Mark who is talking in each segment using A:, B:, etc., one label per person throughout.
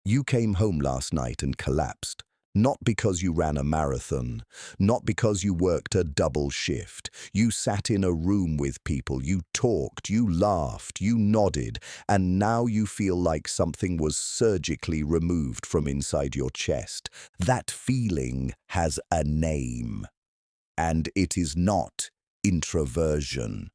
A: You came home last night and collapsed, not because you ran a marathon, not because you worked a double shift. You sat in a room with people, you talked, you laughed, you nodded, and now you feel like something was surgically removed from inside your chest. That feeling has a name, and it is not introversion.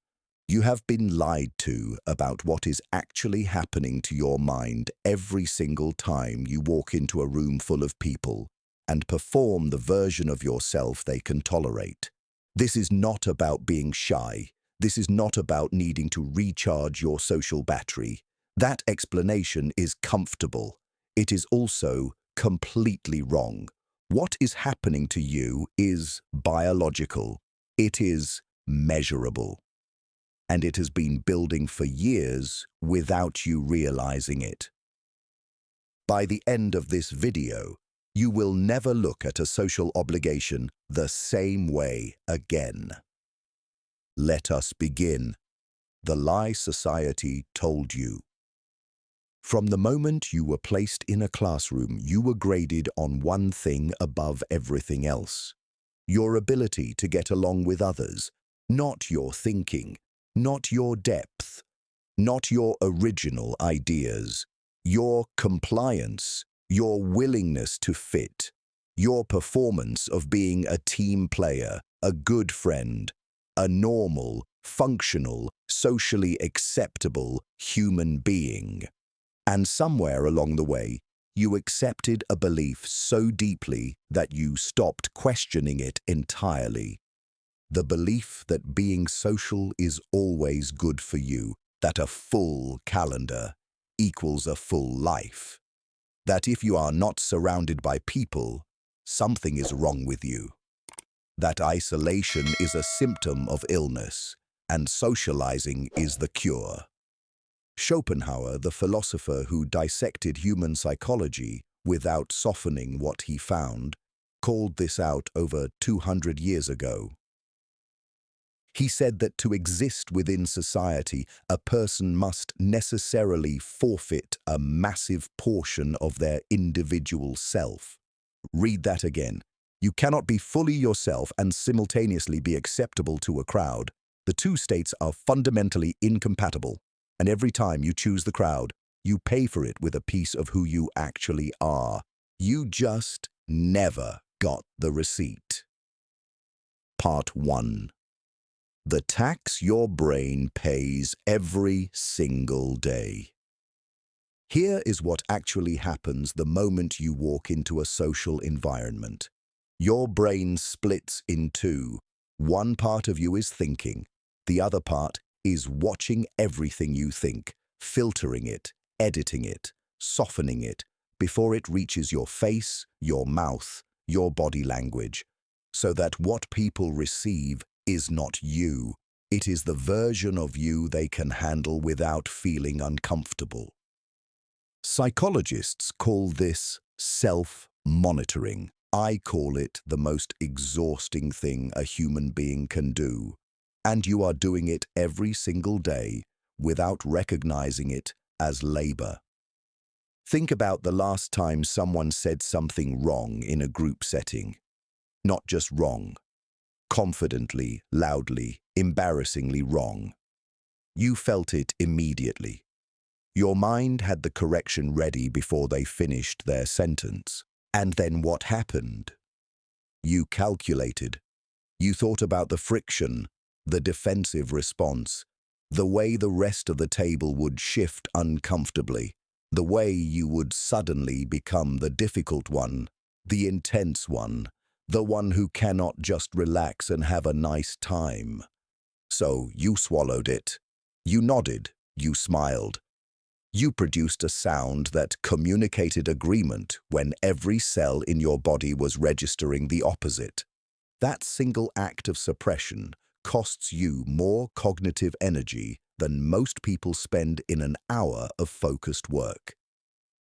A: You have been lied to about what is actually happening to your mind every single time you walk into a room full of people and perform the version of yourself they can tolerate. This is not about being shy. This is not about needing to recharge your social battery. That explanation is comfortable. It is also completely wrong. What is happening to you is biological. It is measurable. And it has been building for years without you realizing it. By the end of this video, you will never look at a social obligation the same way again. Let us begin. The lie society told you. From the moment you were placed in a classroom, you were graded on one thing above everything else: your ability to get along with others, not your thinking, not your depth, not your original ideas, your compliance, your willingness to fit, your performance of being a team player, a good friend, a normal, functional, socially acceptable human being. And somewhere along the way, you accepted a belief so deeply that you stopped questioning it entirely. The belief that being social is always good for you, that a full calendar equals a full life, that if you are not surrounded by people, something is wrong with you, that isolation is a symptom of illness, and socializing is the cure. Schopenhauer, the philosopher who dissected human psychology without softening what he found, called this out over 200 years ago. He said that to exist within society, a person must necessarily forfeit a massive portion of their individual self. Read that again. You cannot be fully yourself and simultaneously be acceptable to a crowd. The two states are fundamentally incompatible, and every time you choose the crowd, you pay for it with a piece of who you actually are. You just never got the receipt. Part 1. The tax your brain pays every single day. Here is what actually happens the moment you walk into a social environment. Your brain splits in two. One part of you is thinking. The other part is watching everything you think, filtering it, editing it, softening it, before it reaches your face, your mouth, your body language, so that what people receive is not you. It is the version of you they can handle without feeling uncomfortable. Psychologists call this self-monitoring. I call it the most exhausting thing a human being can do. And you are doing it every single day without recognizing it as labor. Think about the last time someone said something wrong in a group setting. Not just wrong. Confidently, loudly, embarrassingly wrong. You felt it immediately. Your mind had the correction ready before they finished their sentence. And then what happened? You calculated. You thought about the friction, the defensive response, the way the rest of the table would shift uncomfortably, the way you would suddenly become the difficult one, the intense one, the one who cannot just relax and have a nice time. So you swallowed it. You nodded. You smiled. You produced a sound that communicated agreement when every cell in your body was registering the opposite. That single act of suppression costs you more cognitive energy than most people spend in an hour of focused work.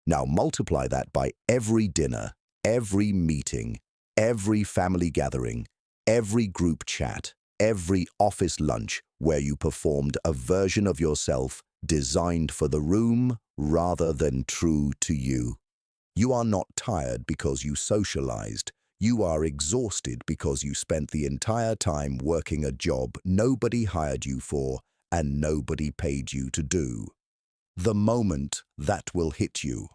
A: Now multiply that by every dinner, every meeting, every family gathering, every group chat, every office lunch where you performed a version of yourself designed for the room rather than true to you. You are not tired because you socialized. You are exhausted because you spent the entire time working a job nobody hired you for and nobody paid you to do. The moment that will hit you.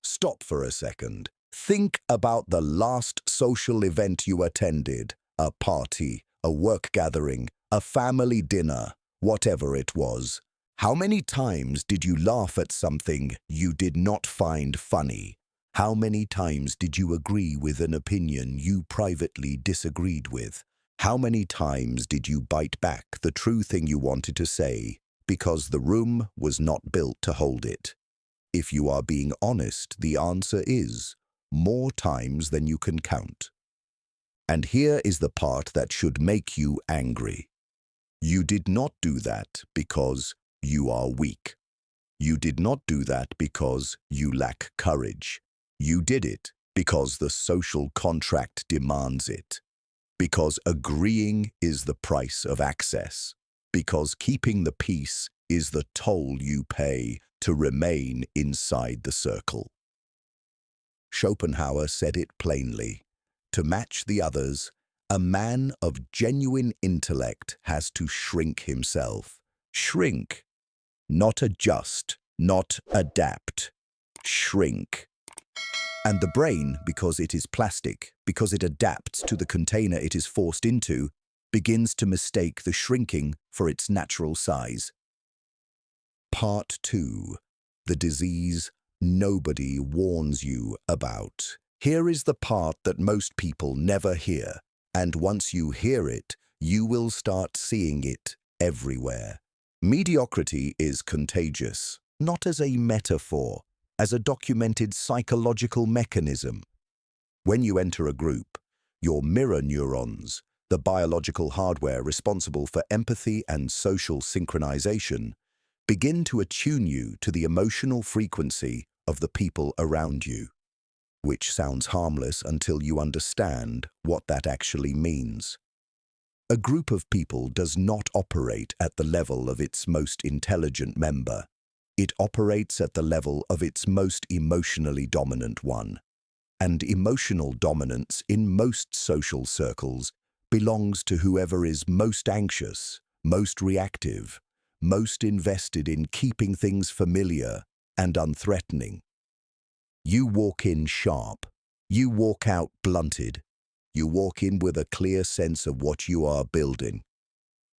A: Stop for a second. Think about the last social event you attended, a party, a work gathering, a family dinner, whatever it was. How many times did you laugh at something you did not find funny? How many times did you agree with an opinion you privately disagreed with? How many times did you bite back the true thing you wanted to say because the room was not built to hold it? If you are being honest, the answer is more times than you can count. And here is the part that should make you angry. You did not do that because you are weak. You did not do that because you lack courage. You did it because the social contract demands it. Because agreeing is the price of access. Because keeping the peace is the toll you pay to remain inside the circle. Schopenhauer said it plainly. To match the others, a man of genuine intellect has to shrink himself. Shrink. Not adjust, not adapt. Shrink. And the brain, because it is plastic, because it adapts to the container it is forced into, begins to mistake the shrinking for its natural size. Part 2. The disease nobody warns you about. Here is the part that most people never hear, and once you hear it, you will start seeing it everywhere. Mediocrity is contagious, not as a metaphor, as a documented psychological mechanism. When you enter a group, your mirror neurons, the biological hardware responsible for empathy and social synchronization, begin to attune you to the emotional frequency of the people around you, which sounds harmless until you understand what that actually means. A group of people does not operate at the level of its most intelligent member. It operates at the level of its most emotionally dominant one. And emotional dominance in most social circles belongs to whoever is most anxious, most reactive, most invested in keeping things familiar and unthreatening. You walk in sharp. You walk out blunted. You walk in with a clear sense of what you are building.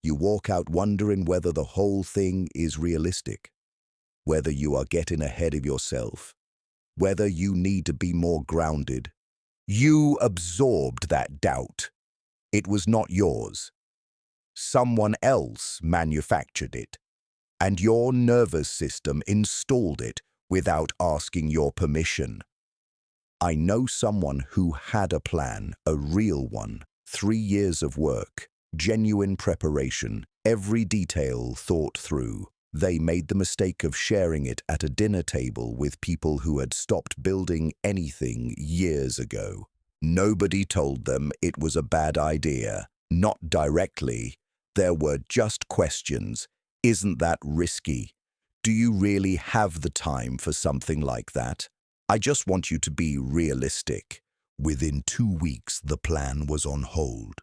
A: You walk out wondering whether the whole thing is realistic, whether you are getting ahead of yourself, whether you need to be more grounded. You absorbed that doubt. It was not yours. Someone else manufactured it, and your nervous system installed it without asking your permission. I know someone who had a plan, a real one, 3 years of work, genuine preparation, every detail thought through. They made the mistake of sharing it at a dinner table with people who had stopped building anything years ago. Nobody told them it was a bad idea, not directly. There were just questions. Isn't that risky? Do you really have the time for something like that? I just want you to be realistic. Within 2 weeks, the plan was on hold.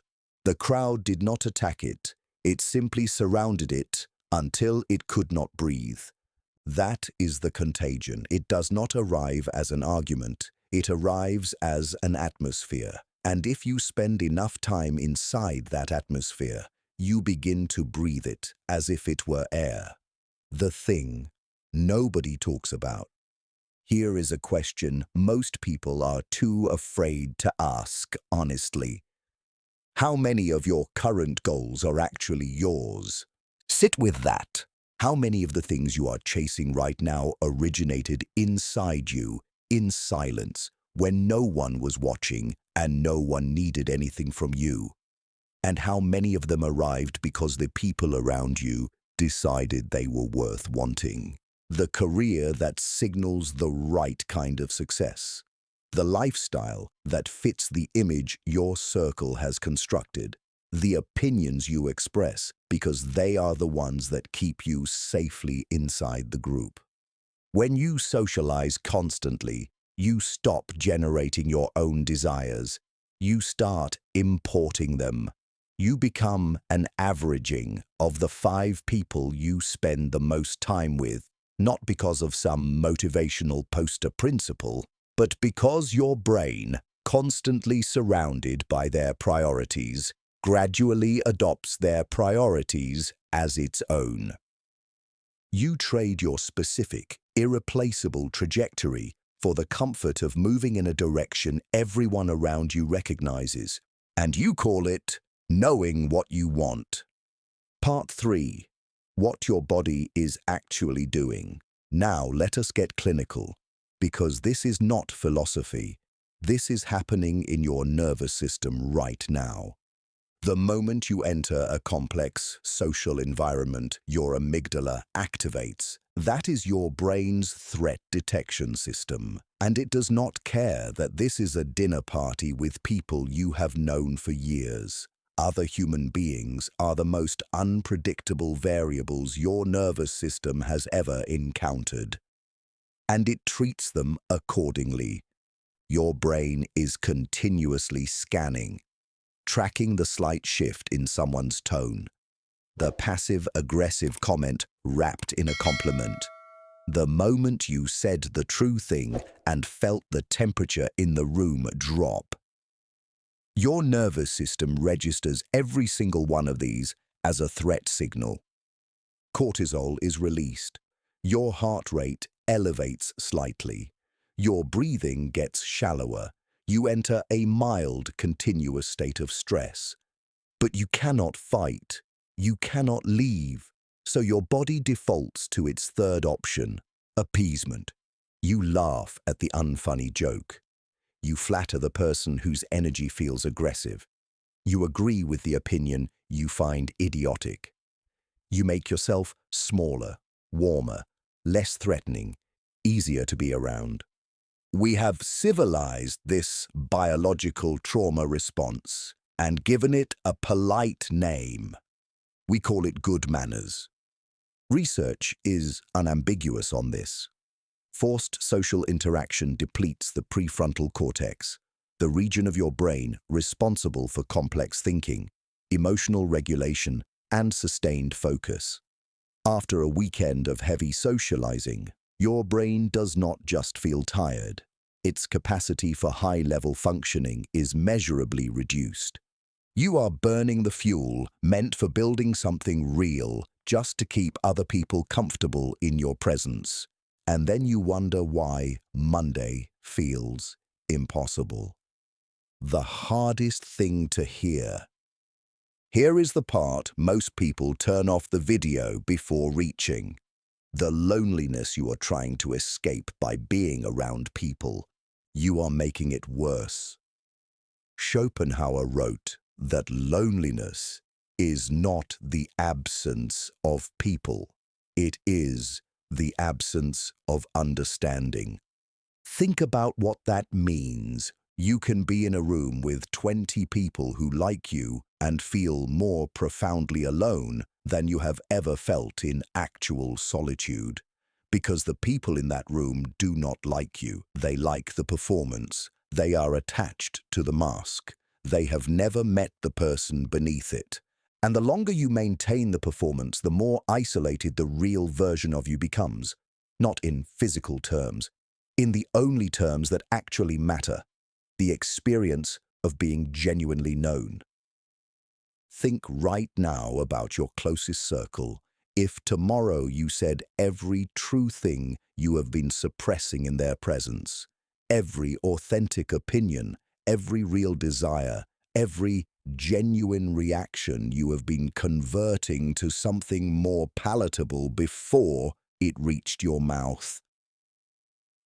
A: The crowd did not attack it. It simply surrounded it until it could not breathe. That is the contagion. It does not arrive as an argument. It arrives as an atmosphere. And if you spend enough time inside that atmosphere, you begin to breathe it as if it were air. The thing nobody talks about. Here is a question most people are too afraid to ask honestly. How many of your current goals are actually yours? Sit with that. How many of the things you are chasing right now originated inside you, in silence, when no one was watching and no one needed anything from you? And how many of them arrived because the people around you decided they were worth wanting? The career that signals the right kind of success. The lifestyle that fits the image your circle has constructed. The opinions you express because they are the ones that keep you safely inside the group. When you socialize constantly, You stop generating your own desires. You start importing them. You become an averaging of the 5 people you spend the most time with, not because of some motivational poster principle, but because your brain, constantly surrounded by their priorities, gradually adopts their priorities as its own. You trade your specific, irreplaceable trajectory for the comfort of moving in a direction everyone around you recognizes, and you call it knowing what you want. Part 3. What your body is actually doing. Now let us get clinical, because this is not philosophy. This is happening in your nervous system right now. The moment you enter a complex social environment, your amygdala activates. That is your brain's threat detection system, and it does not care that this is a dinner party with people you have known for years. Other human beings are the most unpredictable variables your nervous system has ever encountered, and it treats them accordingly. Your brain is continuously scanning, tracking the slight shift in someone's tone, the passive-aggressive comment wrapped in a compliment, the moment you said the true thing and felt the temperature in the room drop. Your nervous system registers every single one of these as a threat signal. Cortisol is released. Your heart rate elevates slightly. Your breathing gets shallower. You enter a mild, continuous state of stress. But you cannot fight. You cannot leave. So your body defaults to its third option, appeasement. You laugh at the unfunny joke. You flatter the person whose energy feels aggressive. You agree with the opinion you find idiotic. You make yourself smaller, warmer, less threatening, easier to be around. We have civilized this biological trauma response and given it a polite name. We call it good manners. Research is unambiguous on this. Forced social interaction depletes the prefrontal cortex, the region of your brain responsible for complex thinking, emotional regulation, and sustained focus. After a weekend of heavy socializing, your brain does not just feel tired. Its capacity for high-level functioning is measurably reduced. You are burning the fuel meant for building something real just to keep other people comfortable in your presence. And then you wonder why Monday feels impossible. The hardest thing to hear. Here is the part most people turn off the video before reaching. The loneliness you are trying to escape by being around people. You are making it worse. Schopenhauer wrote that loneliness is not the absence of people. It is the absence of understanding. Think about what that means. You can be in a room with 20 people who like you and feel more profoundly alone than you have ever felt in actual solitude. Because the people in that room do not like you. They like the performance. They are attached to the mask. They have never met the person beneath it. And the longer you maintain the performance, the more isolated the real version of you becomes. Not in physical terms, in the only terms that actually matter. The experience of being genuinely known. Think right now about your closest circle. If tomorrow you said every true thing you have been suppressing in their presence, every authentic opinion, every real desire, every genuine reaction you have been converting to something more palatable before it reached your mouth,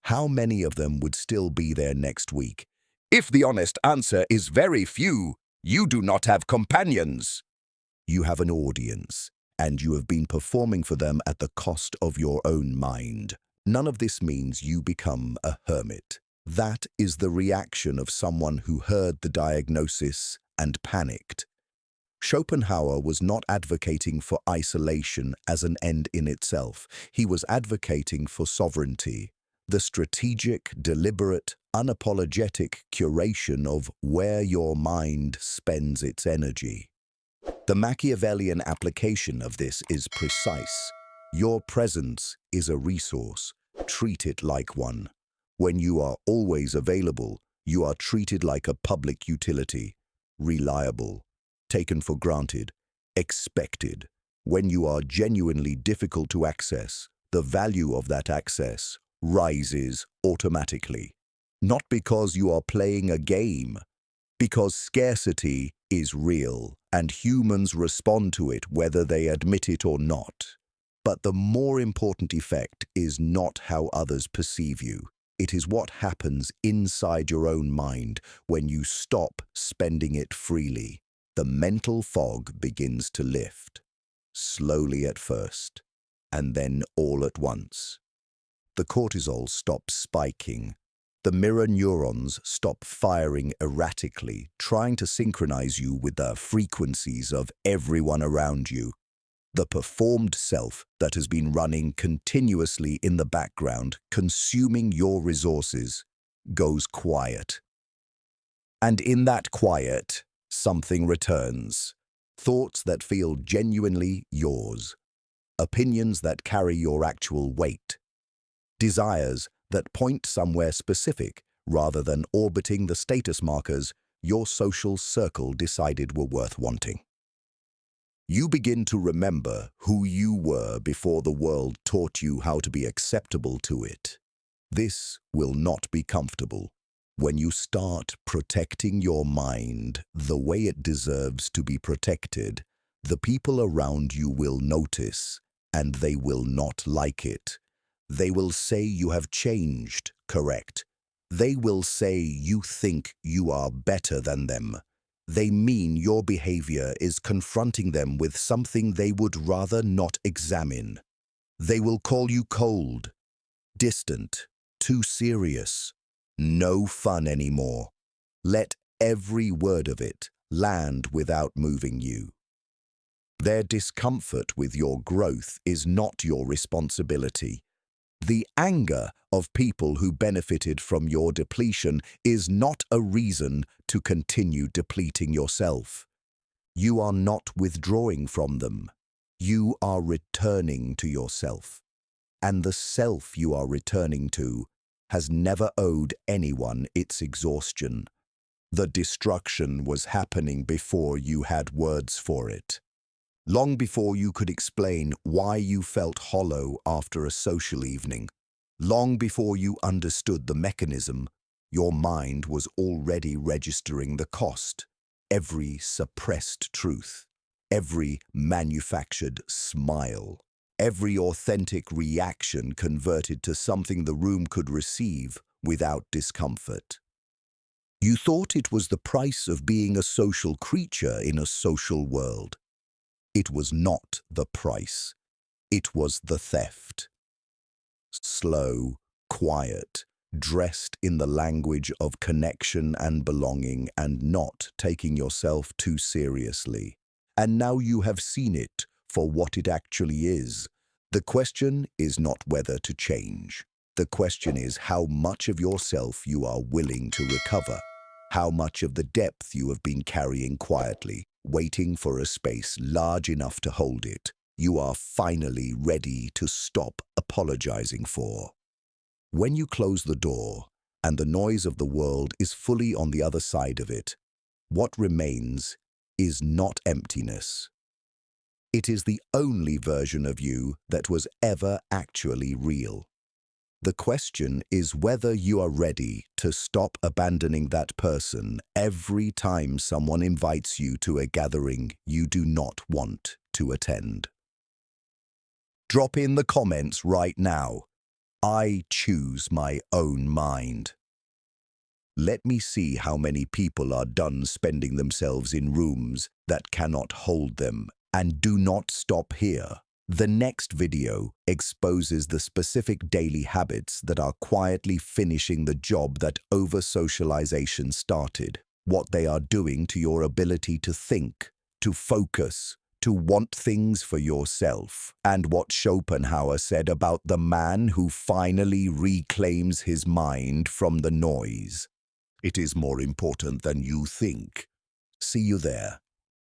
A: how many of them would still be there next week? If the honest answer is very few, you do not have companions. You have an audience, and you have been performing for them at the cost of your own mind. None of this means you become a hermit. That is the reaction of someone who heard the diagnosis and panicked. Schopenhauer was not advocating for isolation as an end in itself. He was advocating for sovereignty. The strategic, deliberate, unapologetic curation of where your mind spends its energy. The Machiavellian application of this is precise. Your presence is a resource. Treat it like one. When you are always available, you are treated like a public utility. Reliable, taken for granted, expected. When you are genuinely difficult to access, the value of that access rises automatically. Not because you are playing a game, because scarcity is real and humans respond to it whether they admit it or not. But the more important effect is not how others perceive you. It is what happens inside your own mind when you stop spending it freely. The mental fog begins to lift, slowly at first, and then all at once. The cortisol stops spiking. The mirror neurons stop firing erratically, trying to synchronize you with the frequencies of everyone around you. The performed self that has been running continuously in the background, consuming your resources, goes quiet. And in that quiet, something returns. Thoughts that feel genuinely yours. Opinions that carry your actual weight. Desires that point somewhere specific rather than orbiting the status markers your social circle decided were worth wanting. You begin to remember who you were before the world taught you how to be acceptable to it. This will not be comfortable. When you start protecting your mind the way it deserves to be protected, the people around you will notice, and they will not like it. They will say you have changed, correct? They will say you think you are better than them. They mean your behavior is confronting them with something they would rather not examine. They will call you cold, distant, too serious, no fun anymore. Let every word of it land without moving you. Their discomfort with your growth is not your responsibility. The anger of people who benefited from your depletion is not a reason to continue depleting yourself. You are not withdrawing from them. You are returning to yourself. And the self you are returning to has never owed anyone its exhaustion. The destruction was happening before you had words for it. Long before you could explain why you felt hollow after a social evening, long before you understood the mechanism, your mind was already registering the cost. Every suppressed truth, every manufactured smile, every authentic reaction converted to something the room could receive without discomfort. You thought it was the price of being a social creature in a social world. It was not the price. It was the theft. Slow, quiet, dressed in the language of connection and belonging and not taking yourself too seriously. And now you have seen it for what it actually is. The question is not whether to change. The question is how much of yourself you are willing to recover. How much of the depth you have been carrying quietly, waiting for a space large enough to hold it, you are finally ready to stop apologizing for. When you close the door and the noise of the world is fully on the other side of it, what remains is not emptiness. It is the only version of you that was ever actually real. The question is whether you are ready to stop abandoning that person every time someone invites you to a gathering you do not want to attend. Drop in the comments right now. I choose my own mind. Let me see how many people are done spending themselves in rooms that cannot hold them, and do not stop here. The next video exposes the specific daily habits that are quietly finishing the job that over-socialization started, what they are doing to your ability to think, to focus, to want things for yourself, and what Schopenhauer said about the man who finally reclaims his mind from the noise. It is more important than you think. See you there.